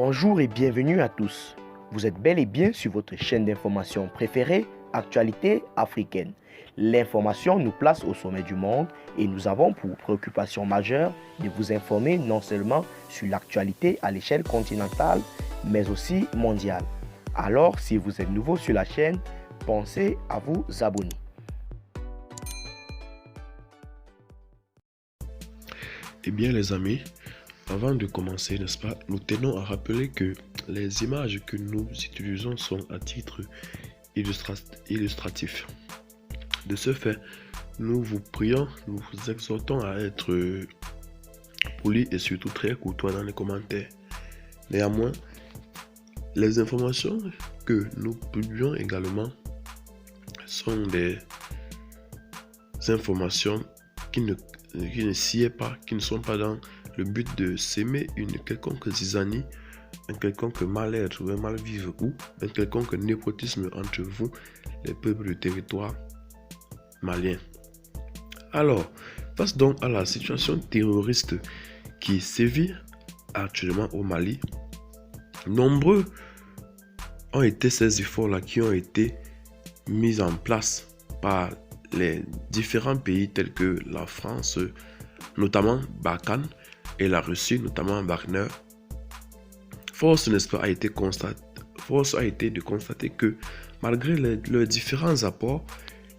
Bonjour et bienvenue à tous. Vous êtes bel et bien sur votre chaîne d'information préférée, Actualité africaine. L'information nous place au sommet du monde et nous avons pour préoccupation majeure de vous informer non seulement sur l'actualité à l'échelle continentale, mais aussi mondiale. Alors, si vous êtes nouveau sur la chaîne, pensez à vous abonner. Eh bien les amis, avant de commencer, n'est-ce pas, nous tenons à rappeler que les images que nous utilisons sont à titre illustratif. De ce fait, nous vous prions, nous vous exhortons à être polis et surtout très courtois dans les commentaires. Néanmoins, les informations que nous publions également sont des informations qui ne sied pas, qui ne sont pas dans le but de s'aimer une quelconque zizanie, un quelconque mal-être ou un mal-vivre ou un quelconque népotisme entre vous, les peuples du territoire malien. Alors, face donc à la situation terroriste qui sévit actuellement au Mali, nombreux ont été ces efforts-là qui ont été mis en place par les différents pays tels que la France, notamment Barkhane, et la Russie, notamment Wagner. Force, n'est-ce pas, a été de constater que malgré leurs différents apports,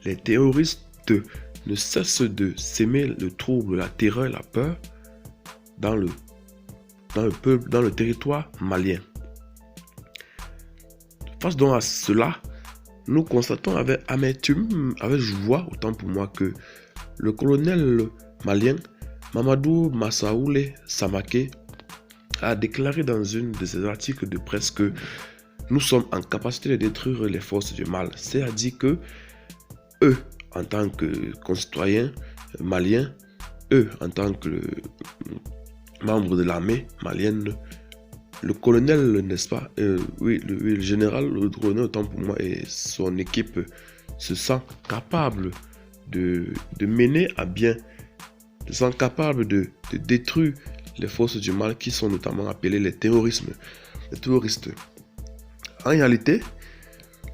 les terroristes ne cessent de s'aimer le trouble, la terreur, la peur dans le territoire malien. Face donc à cela, nous constatons avec amertume, avec joie, autant pour moi, que le colonel malien Mamadou Massaoulé Samake a déclaré dans une de ses articles de presse que nous sommes en capacité de détruire les forces du mal. C'est-à-dire que eux, en tant que concitoyens maliens, eux, en tant que membres de l'armée malienne, le colonel, n'est-ce pas, le général, le colonel, autant pour moi, et son équipe se sent capable de mener à bien, se sent capable de détruire les forces du mal qui sont notamment appelées les terroristes. En réalité,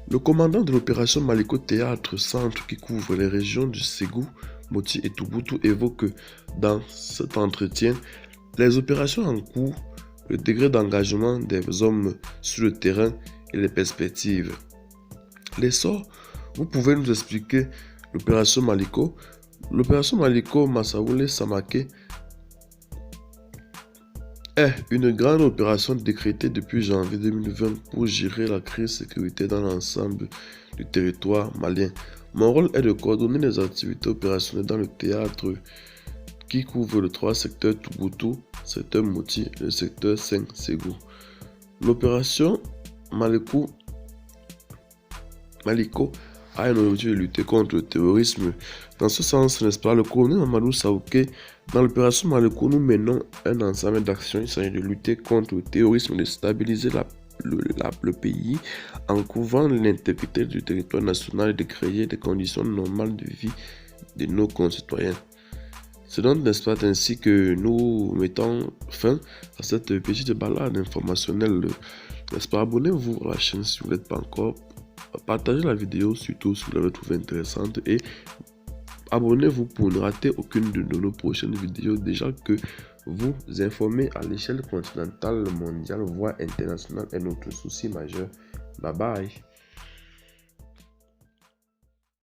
le commandant de l'opération Maliko Théâtre Centre qui couvre les régions du Ségou, Moti et Touboutou évoque dans cet entretien les opérations en cours, le degré d'engagement des hommes sur le terrain et les perspectives. L'essor, vous pouvez nous expliquer l'opération Maliko? L'opération Maliko Massaoulé Samake est une grande opération décrétée depuis janvier 2020 pour gérer la crise de sécurité dans l'ensemble du territoire malien. Mon rôle est de coordonner les activités opérationnelles dans le théâtre qui couvre les trois secteurs Touboutou, secteur Moti et le secteur 5 Ségou. L'opération Maliko a un objectif de lutter contre le terrorisme. Dans ce sens, n'est-ce pas, le colonel Mamadou Saouké, dans l'opération Maliko, nous menons un ensemble d'actions. Il s'agit de lutter contre le terrorisme, de stabiliser le pays en couvrant l'intégrité du territoire national et de créer des conditions normales de vie de nos concitoyens. C'est donc, n'est-ce pas, ainsi que nous mettons fin à cette petite balade informationnelle. N'est-ce pas, abonnez-vous à la chaîne si vous n'êtes pas encore. Partagez la vidéo surtout si vous l'avez trouvée intéressante et abonnez-vous pour ne rater aucune de nos prochaines vidéos, déjà que vous informer à l'échelle continentale, mondiale, voire internationale est notre souci majeur. Bye bye.